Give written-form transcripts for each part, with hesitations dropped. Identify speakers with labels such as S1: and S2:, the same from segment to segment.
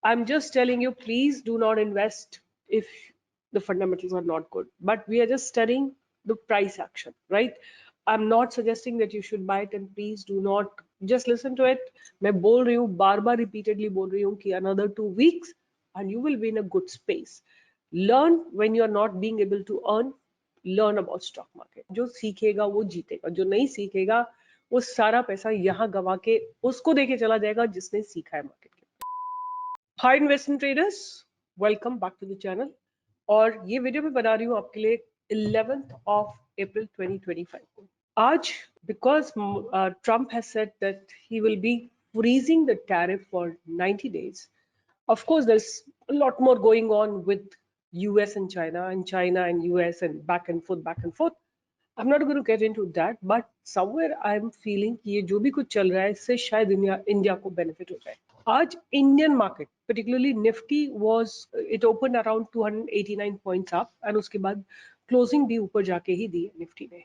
S1: I'm just telling you, please do not invest if the fundamentals are not good. But we are just studying the price action, right? I'm not suggesting that you should buy it, and please do not just listen to it. मैं बोल रही हूँ, बार बार repeatedly बोल रही हूँ कि another 2 weeks and you will be in a good space. Learn when you are not being able to earn. Learn about stock market. जो सीखेगा वो जीतेगा, जो नहीं सीखेगा वो सारा पैसा यहाँ गवा के उसको देके चला जाएगा जिसने सीखा है मार्केट के। Hi investment traders, welcome back to the channel. और ये वीडियो मैं बना रही हूँ आपके लिए 11th of April 2025 को। आज because Trump has said that he will be freezing the tariff for 90 days. Of course, there's a lot more going on with US and China and US and back and forth. I'm not going to get into that, but somewhere I'm feeling कि ये जो भी कुछ चल रहा है इससे शायद इंडिया को बेनिफिट हो जाए। आज Indian market particularly Nifty was it opened around 289 points up and उसके बाद क्लोजिंग भी ऊपर जाके ही दी है निफ्टी ने।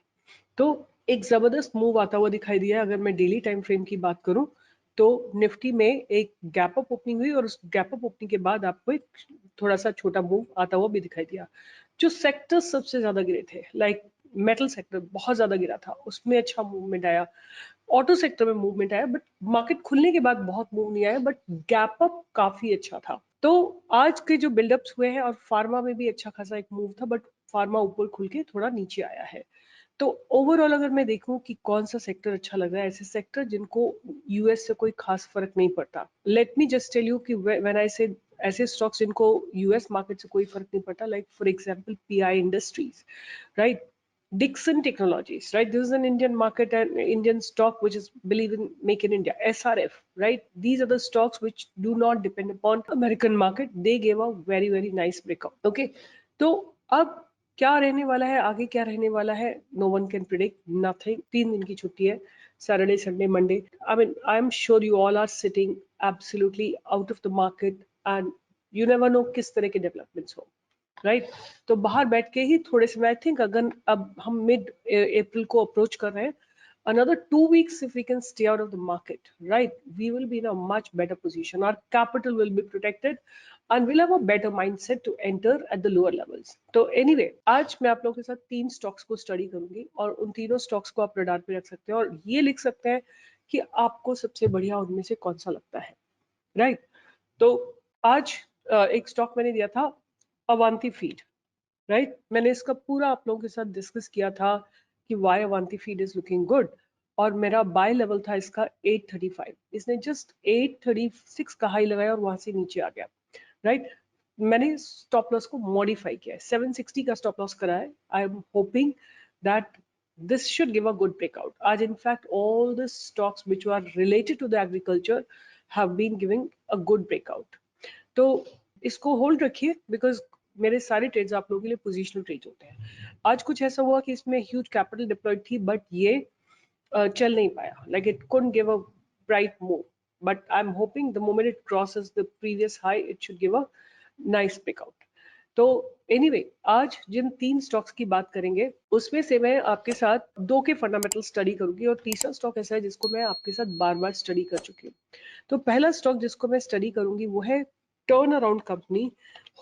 S1: तो एक जबरदस्त मूव आता हुआ दिखाई दिया। अगर मैं डेली टाइम फ्रेम की बात करूं तो निफ्टी में एक गैप अप ओपनिंग हुई और उस गैप अप ओपनिंग के बाद आपको एक थोड़ा सा छोटा मूव आता हुआ भी दिखाई दिया। जो सेक्टर सबसे ज्यादा गिरे थे, लाइक मेटल सेक्टर बहुत ज्यादा गिरा था, उसमें अच्छा मूवमेंट आया। ऑटो सेक्टर में मूवमेंट आया, बट मार्केट खुलने के बाद बहुत मूव नहीं आया, बट गैप अप काफी अच्छा था। तो आज के जो बिल्डअप्स हुए हैं, और फार्मा में भी अच्छा खासा एक मूव था, बट फार्मा ऊपर खुल के थोड़ा नीचे आया है। तो ओवरऑल अगर मैं देखूं कि कौन सा सेक्टर अच्छा लग रहा है, ऐसे सेक्टर जिनको यूएस से कोई खास फर्क नहीं पड़ता। Let me just tell you कि व्हेन आई से ऐसे स्टॉक्स जिनको यूएस मार्केट से कोई फर्क नहीं पड़ता, like for example pi industries, right? Dixon Technologies, right? This is an Indian market and Indian stock which is believe in make in India. SRF, right? These are the stocks which do not depend upon American market. They gave a very nice breakout. Okay, तो अब क्या रहने वाला है आगे, क्या रहने वाला है, no one can predict nothing. 3 दिन की छुट्टी है, Saturday Sunday Monday. I am sure you all are sitting absolutely out of the market and you never know किस तरह के डेवलपमेंट्स हो, राइट? तो बाहर बैठ के ही थोड़े से, आई थिंक अगर अब हम मिड अप्रैल को अप्रोच कर रहे हैं, another 2 weeks if we can stay out of the market, right, we will be in a much better position. Our capital will be protected and we'll have a better mindset to enter at the lower levels. तो anyway, आज मैं आप लोगों के साथ 3 stocks को study करूंगी और उन तीनों स्टॉक्स को आप रडार पे रख सकते हैं और ये लिख सकते हैं कि आपको सबसे बढ़िया उनमें से कौन सा लगता है, राइट? तो आज एक स्टॉक मैंने दिया था अवांती फीड, राइट? मैंने इसका पूरा आप लोगों के साथ डिस्कस किया था कि why Avanti feed is looking good, और मेरा बाय लेवल था इसका 835। इसने जस्ट 836 का हाई लगाया और वहां से नीचे आ गया, राइट? मैंने स्टॉप लॉस को मॉडिफाई किया है, 760 का स्टॉप लॉस करा है। I am hoping that this should give a good breakout. As in fact, all the stocks which were related to the agriculture have been giving a good breakout. तो इसको hold रखिए, because मेरे सारे trades आप लोगों के लिए positional trade होते हैं। आज कुछ ऐसा हुआ कि इसमें ह्यूज कैपिटल डिप्लॉयड थी, बट ये चल नहीं पाया, like it couldn't give a bright move, but I am hoping the moment it crosses the previous high it should give a nice breakout. तो एनीवे, आज जिन 3 स्टॉक्स की बात करेंगे उसमें से मैं आपके साथ 2 के फंडामेंटल स्टडी करूंगी और तीसरा स्टॉक ऐसा है जिसको मैं आपके साथ बार बार स्टडी कर चुकी हूँ। तो पहला स्टॉक जिसको मैं स्टडी करूंगी वो है टर्न अराउंड कंपनी।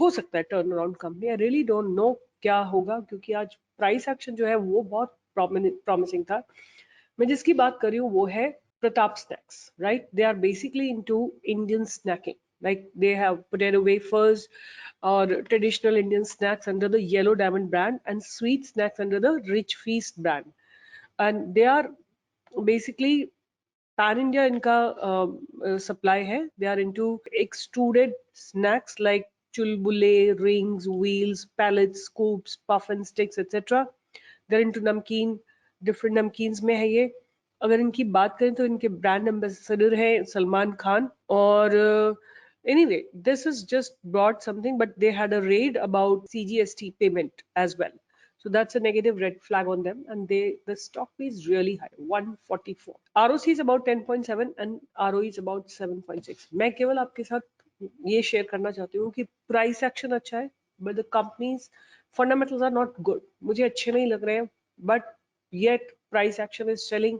S1: हो सकता है turn around company, I really don't know क्या होगा, क्योंकि आज प्राइस एक्शन जो है वो बहुत प्रॉमिसिंग था। मैं जिसकी बात कर रही हूँ वो है Pratap snacks, right? They are basically into Indian snacking, like they have potato wafers or traditional Indian snacks under the Yellow Diamond brand and sweet snacks under the Rich Feast brand, and they are basically pan India इनका supply है। They are into extruded snacks like chulbule, rings, wheels, pellets, scoops, puff and sticks, etc. They're into नमकीन, different namkeens में है ये। अगर इनकी बात करें तो इनके ब्रांड एम्बेसडर है सलमान खान। और anyway, this is just brought something, but they had a raid about CGST payment as well. So that's a negative red flag on them, and the stock is really high, 144. ROC is about 10.7 and ROE is about 7.6. मैं केवल आपके साथ ये share करना चाहती हूँ कि price action अच्छा है, but the companies fundamentals are not good. मुझे अच्छे नहीं लग रहे हैं, but yet price action is selling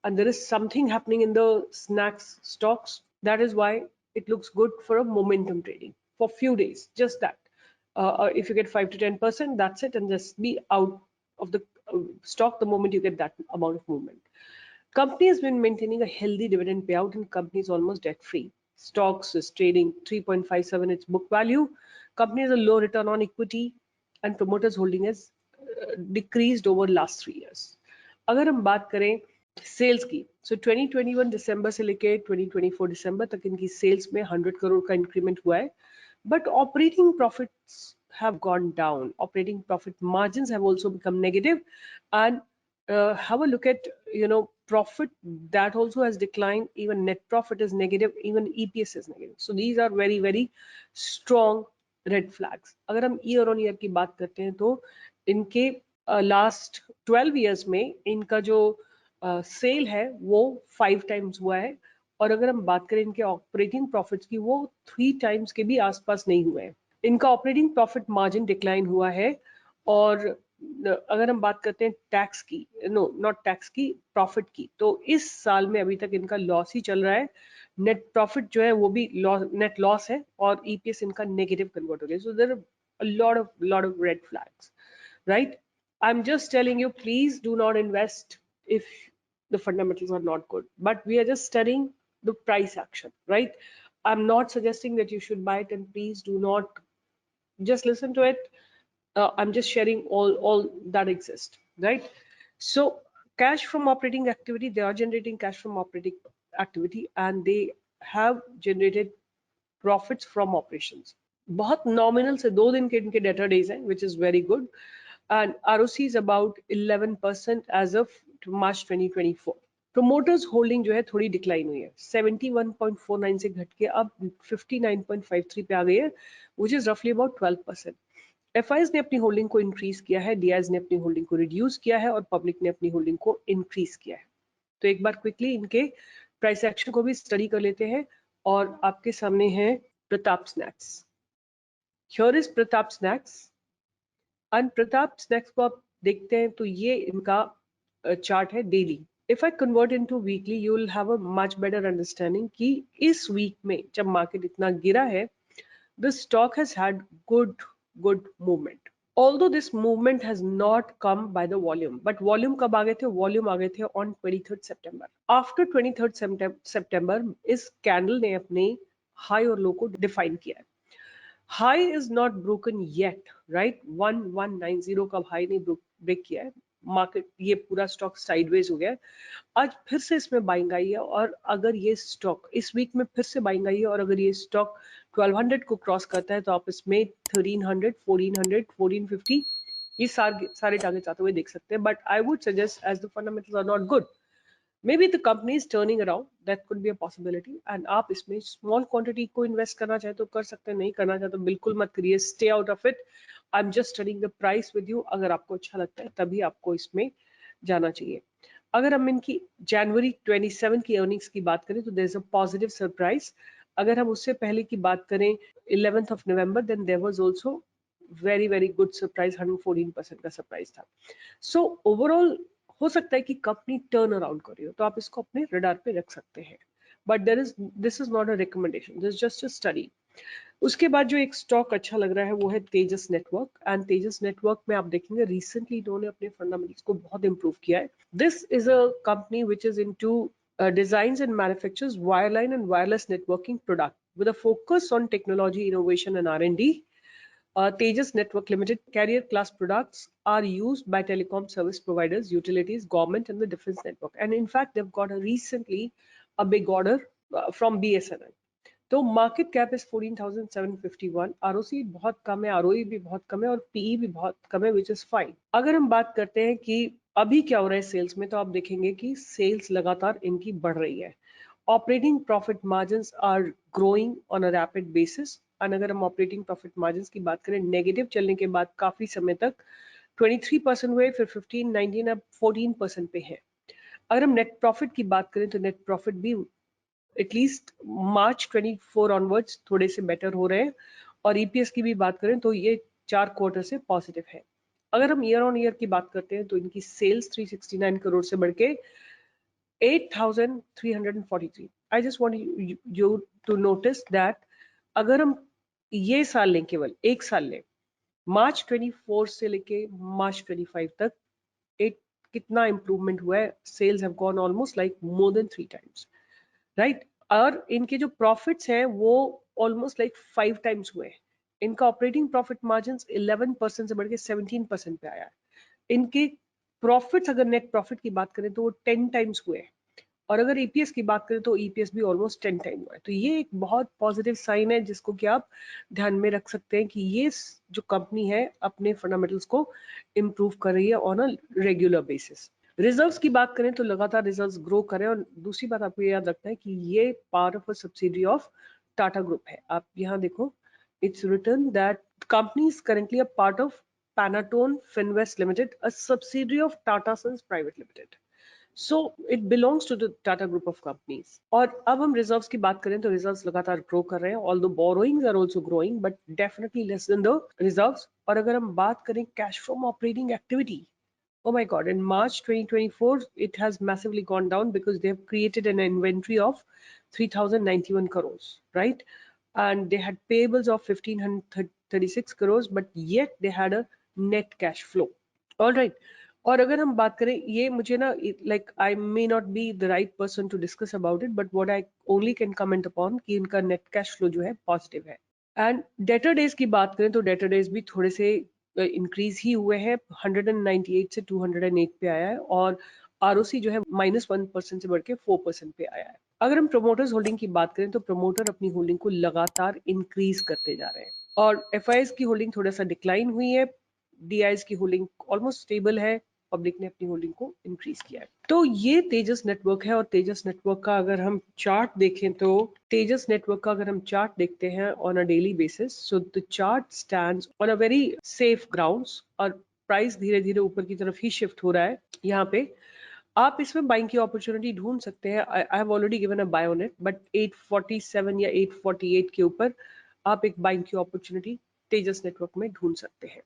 S1: and there is something happening in the snacks stocks. That is why it looks good for a momentum trading for few days, just that. If you get 5 to 10%, that's it, and just be out of the stock the moment you get that amount of movement. Company has been maintaining a healthy dividend payout and company is almost debt free. Stocks is trading 3.57 its book value. Company has a low return on equity and promoters holding has decreased over last 3 years. अगर हम बात करें sales की, सो 2021 दिसंबर से लेके 2024 दिसंबर तक इनकी sales में 100 करोड़ का इंक्रीमेंट हुआ है, but operating profits have gone down. Operating profit margins have also become negative, and have a look at profit that also has declined. Even net profit is negative, even EPS is negative. So these are very very strong red flags. अगर हम year on year की बात करते हैं तो इनके last 12 years में इनका जो सेल है वो 5 टाइम्स हुआ है, और अगर हम बात करें इनके ऑपरेटिंग प्रॉफिट्स की वो 3 टाइम्स के भी आसपास नहीं हुए हैं. इनका ऑपरेटिंग प्रॉफिट मार्जिन डिक्लाइन हुआ है, और अगर हम बात करते हैं टैक्स की, नो नॉट टैक्स की, प्रॉफिट की, तो इस साल में अभी तक इनका लॉस ही चल रहा है. नेट प्रॉफिट जो है वो भी नेट लॉस है, और ईपीएस इनका नेगेटिव कन्वर्ट हो गया. So there are lot of red flags, right? I'm just telling you, please do not invest if the fundamentals are not good, but we are just studying the price action, right? I'm not suggesting that you should buy it, and please do not just listen to it. I'm just sharing all that exist, right? So cash from operating activity, they are generating cash from operating activity and they have generated profits from operations. बहुत nominal से 2 दिन के इनके debtor days हैं, which is very good, and ROC is about 11% as of March 2024. Promoters holding जो है थोड़ी decline हुई है, 71.49 से घट के अब 59.53 पे आ गई है, which is roughly about 12%. FIIs ने अपनी होल्डिंग को इंक्रीज किया है, डीआईज ने अपनी होल्डिंग को रिड्यूस किया है, और पब्लिक ने अपनी होल्डिंग को इंक्रीज किया है. तो एक बार क्विकली इनके प्राइस एक्शन को भी स्टडी कर लेते हैं, और आपके सामने है Pratap snacks. Here is Pratap snacks, and Pratap snacks को आप देखते हैं तो ये इनका चार्ट है daily. If I convert into weekly you will have a much better understanding कि इस वीक में जब मार्केट इतना गिरा है, the stock has had good movement. Although this movement has not come by the volume, but volume कब आ गए थे? Volume आ गए थे on 23rd September. After 23rd September इस कैंडल ने अपने हाई और लो को डिफाइन किया है. High is not broken yet, right? 1190 का हाई नहीं ब्रेक किया है. मार्केट ये पूरा स्टॉक साइडवेज हो गया है. आज फिर से इसमें बाइंग आई है, और अगर ये स्टॉक इस वीक में फिर से बाइंग आई है, और अगर ये स्टॉक 1200 को क्रॉस करता है तो आप इसमें 1300, 1400, 1450 ये सारे टारगेट्स आते हुए देख सकते हैं. But I would suggest, as the fundamentals are not good, maybe the company is turning around, that could be a possibility, and आप इसमें small quantity को invest करना चाहे तो कर सकते हैं, नहीं करना चाहे तो बिल्कुल मत करिए, stay out of it. I'm just studying the price with you. अगर आपको अच्छा लगता है तभी आपको इसमें जाना चाहिए. अगर हम इनकी जनवरी 27 की अर्निंग्स की बात करें तो there's a positive surprise. अगर हम उससे पहले की बात करें 11th of November, then there was also very good surprise, 114% का सरप्राइज था. So overall हो सकता है कि कंपनी टर्न अराउंड कर रही हो, तो आप इसको अपने रडार पे रख सकते हैं, but this is not a recommendation, this just a study. उसके बाद जो एक स्टॉक अच्छा लग रहा है वो है तेजस नेटवर्क. एंड तेजस नेटवर्क में आप देखेंगे रिसेंटली इन्होंने अपने फंडामेंटल्स को बहुत इंप्रूव किया है. This is a company which is into designs and manufactures wireline and wireless networking product with a focus on technology innovation and R&D. Tejas Network Limited carrier class products are used by telecom service providers, utilities, government, and the defense network. And in fact, they've got recently a big order from BSNL. तो market cap is 14,751. ROC बहुत कम है, ROE भी बहुत कम है, और PE भी बहुत कम है, विच इज फाइन. अगर हम बात करते हैं कि अभी क्या हो रहा है सेल्स में, तो आप देखेंगे कि सेल्स लगातार इनकी बढ़ रही है. Operating profit margins are growing on a rapid basis. और अगर हम ऑपरेटिंग प्रॉफिट मार्जिन्स की बात करें, नेगेटिव चलने के बाद काफी समय तक 23% हुए, फिर 15, 19, अब 14% पे है. अगर हम नेट प्रॉफिट की बात करें तो नेट प्रॉफिट भी एटलीस्ट मार्च 24 ऑनवर्ड्स थोड़े से बेटर हो रहे हैं, और ईपीएस की भी बात करें तो ये 4 क्वार्टर से पॉजिटिव है. अगर हम ईयर ऑन ईयर की बात करते हैं तो इनकी सेल्स 369 करोड़ से बढ़ के 8,343. I just want you to notice that अगर हम ये साल लें, केवल एक साल लें, मार्च 24 से लेके मार्च 25 तक, एक कितना इंप्रूवमेंट हुआ है, cells have gone almost like more than 3 times, right. और इनके जो प्रॉफिट्स हैं वो ऑलमोस्ट लाइक 5 टाइम्स हुए हैं। इनका ऑपरेटिंग प्रॉफिट मार्जिन 11% से बढ़ के 17% पे आया है। इनके प्रॉफिट्स, अगर नेट प्रॉफिट की बात करें तो वो 10 टाइम्स हुए हैं, और अगर ईपीएस की बात करें तो ईपीएस भी ऑलमोस्ट 10 टाइम हुआ है। तो ये एक बहुत पॉजिटिव साइन है जिसको कि आप ध्यान में रख सकते हैं कि ये जो कंपनी है अपने फंडामेंटल्स को इम्प्रूव कर रही है on a regular basis. Reserves की बात करें तो लगातार रिजर्व्स ग्रो करें, और दूसरी बात आपको याद रखना है कि ये part of a subsidiary of Tata group है। आप यहाँ देखो, it's written that company is currently a part of Panatone Finvest Limited, a subsidiary of Tata Sons Private Limited. So it belongs to the Tata Group of companies. और अब हम reserves की बात करें तो रिजर्व्स लगातार ग्रो कर रहे हैं, although borrowings are also growing, but definitely less than the reserves. और अगर हम बात करें cash from operating activity, oh my god, in March 2024 it has massively gone down because they have created an inventory of 3091 crores, right? And they had payables of 1536 crores, but yet they had a net cash flow. All right. और अगर हम बात करें, ये मुझे ना, like I may not be the right person to discuss about it, but what I only can comment upon कि इनका नेट कैश फ्लो जो है पॉजिटिव है। एंड डेटर डेज की बात करें तो डेटर डेज भी थोड़े से इंक्रीज ही हुए हैं, 198 से 208 पे आया है, और आरओसी जो है -1% से बढ़ के 4% पे आया है। अगर हम प्रोमोटर्स होल्डिंग की बात करें तो प्रोमोटर अपनी होल्डिंग को लगातार इंक्रीज करते जा रहे हैं, और एफआईएस की होल्डिंग थोड़ा सा डिक्लाइन हुई है, डीआईएस की होल्डिंग ऑलमोस्ट स्टेबल है, पब्लिक ने अपनी होल्डिंग को इंक्रीज किया है। तो ये तेजस नेटवर्क है, और तेजस नेटवर्क का अगर हम चार्ट देखें तो तेजस नेटवर्क का अगर हम चार्ट देखते हैं on a daily basis, so the chart stands on a very safe grounds, और प्राइस धीरे धीरे ऊपर की तरफ ही शिफ्ट हो रहा है। यहाँ पे आप इसमें बाइंग की अपॉर्चुनिटी ढूंढ सकते हैं। I have already given a buy on it, but 847 या 848 के ऊपर आप एक बाइंग की अपॉर्चुनिटी तेजस नेटवर्क में ढूंढ सकते हैं।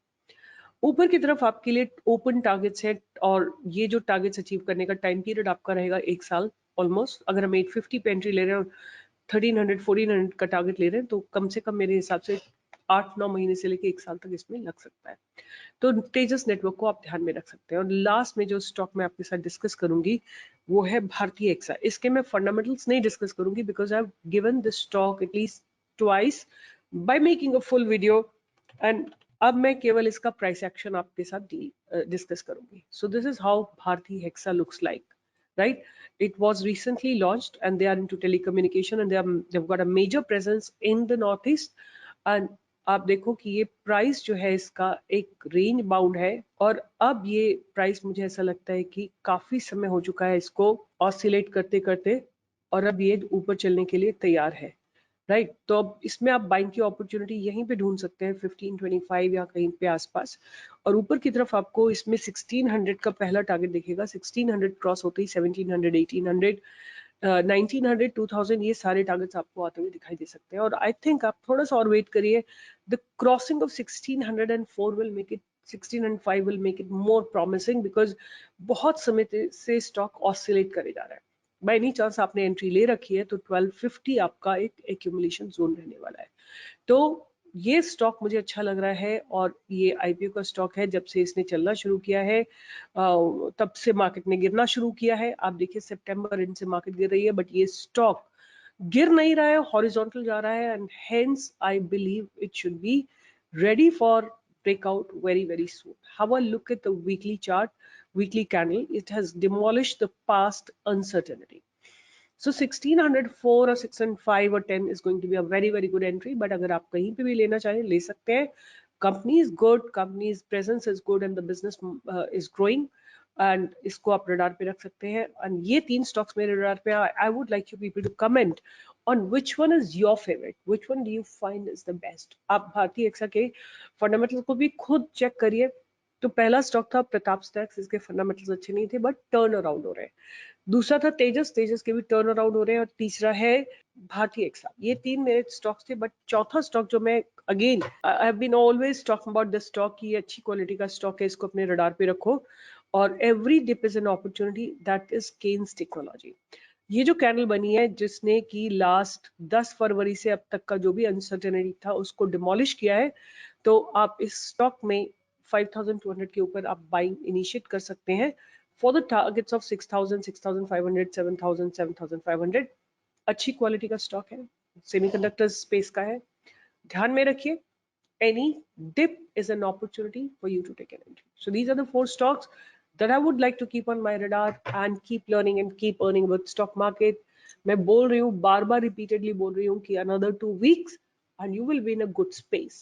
S1: ऊपर की तरफ आपके लिए ओपन टारगेट्स है, और ये जो टारगेट्स अचीव करने का टाइम पीरियड आपका रहेगा 1 साल ऑलमोस्ट। अगर हम 850 पे एंट्री ले रहे हैं और 1300 1400 का टारगेट ले रहे हैं, तो कम से कम मेरे हिसाब से 8-9 महीने से लेके 1 साल तक इसमें लग सकता है। तो तेजस नेटवर्क को आप ध्यान में रख सकते हैं। और लास्ट में जो स्टॉक मैं आपके साथ डिस्कस करूंगी वो है भारतीय एक्सा। इसके मैं फंडामेंटल्स नहीं डिस्कस करूंगी because I have given this stock at least twice by making a full video, and अब मैं केवल इसका प्राइस एक्शन आपके साथ डिस्कस करूंगी। सो दिस इज हाउ भारतीय hexa looks like, right? It was recently launched and they are into telecommunication, and they've got a major presence in the northeast. And आप देखो कि ये प्राइस जो है इसका एक रेंज बाउंड है, और अब ये प्राइस मुझे ऐसा लगता है कि काफी समय हो चुका है इसको ऑसिलेट करते करते, और अब ये ऊपर चलने के लिए तैयार है, राइट। तो अब इसमें आप बाइंग की अपॉर्चुनिटी यहीं पे ढूंढ सकते हैं 1525 या कहीं पे आसपास, और ऊपर की तरफ आपको इसमें 1600 का पहला टारगेट दिखेगा। 1600 क्रॉस होते ही 1700, 1800, 1900, 2000, ये सारे टारगेट्स आपको आते हुए दिखाई दे सकते हैं। और आई थिंक आप थोड़ा सा और वेट करिए, the crossing of 1604 will make it 1605 will make it more promising, because बहुत समय से स्टॉक ऑसिलेट करे जा रहा है। बाय एनी चांस आपने एंट्री ले रखी है तो 1250 आपका एक एक्यूमुलेशन जोन रहने वाला है। तो ये स्टॉक मुझे अच्छा लग रहा है, और ये आईपीओ का स्टॉक है। जब से इसने चलना शुरू किया है तब से मार्केट ने गिरना शुरू किया है। आप देखिए सितंबर एंड से मार्केट गिर रही है, बट ये स्टॉक गिर नहीं रहा है, हॉरिजॉन्टल जा रहा है, and hence I believe it should be ready for breakout very very soon. Have a look at the weekly chart, weekly candle. It has demolished the past uncertainty. So 1604 or 605 or 10 is going to be a very very good entry. But अगर आप कहीं पे भी लेना चाहें ले सकते हैं। Company is good, company's presence is good, and the business is growing. And इसको आप रडार पे रख सकते हैं। And ये 3 स्टॉक्स मेरे रडार पे हैं। I would like you people to comment on which one is your favorite, which one do you find is the best. आप भारतीय एक्सा के फंडामेंटल को भी खुद चेक करिए। तो पहला स्टॉक था प्रताप स्टैक्स, इसके फंडामेंटल्स अच्छे नहीं थे बट टर्न अराउंड हो रहे हैं। दूसरा था तेजस, तेजस के भी टर्न अराउंड हो रहे हैं। और तीसरा है भारतीय एक्सा। ये 3 मेरे स्टॉक्स थे, बट चौथा स्टॉक जो मैं again I have been always talking about the stock की अच्छी क्वालिटी का स्टॉक है, इसको अपने रडार पे रखो, और every dip is an opportunity, that is Kaynes technology. ये जो कैंडल बनी है जिसने कि लास्ट 10 फरवरी से अब तक का जो भी अनसर्टेनिटी था उसको डिमोलिश किया है, तो आप इस स्टॉक में 5200 के ऊपर आप बाइंग इनिशिएट कर सकते हैं फॉर द टारगेट्स ऑफ 6000, 6500, 7000, 7500। अच्छी क्वालिटी का स्टॉक है, सेमीकंडक्टर स्पेस का है। ध्यान में रखिए, any dip is an opportunity for you to take an entry. So these are the 4 stocks that I would like to keep on my radar and keep learning and keep earning with stock market. मैं बोल रही हूँ, बार बार repeatedly बोल रही हूँ कि another 2 weeks and you will be in a good space.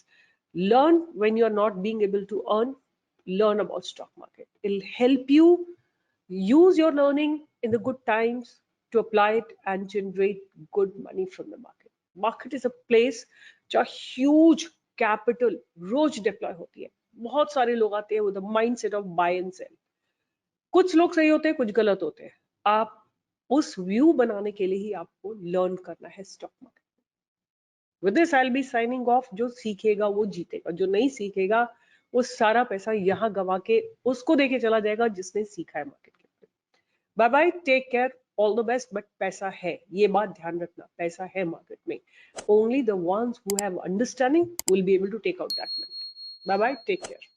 S1: Learn when you are not being able to earn. Learn about stock market. It'll help you use your learning in the good times to apply it and generate good money from the market. Market is a place जहाँ huge capital रोज deploy होती है। बहुत सारे लोग आते हैं with the mindset of buy and sell. कुछ लोग सही होते हैं, कुछ गलत होते हैं। आप उस व्यू बनाने के लिए ही आपको लर्न करना है stock market. With this I will be signing off. जो सीखेगा वो जीतेगा, जो नहीं सीखेगा वो सारा पैसा यहाँ गवा के उसको देके चला जाएगा जिसने सीखा है मार्केट के ऊपर। Bye bye, take care, all the best. But पैसा है, ये बात ध्यान रखना, पैसा है मार्केट में। Only the ones who have understanding will be able to take out that money. Bye bye, take care.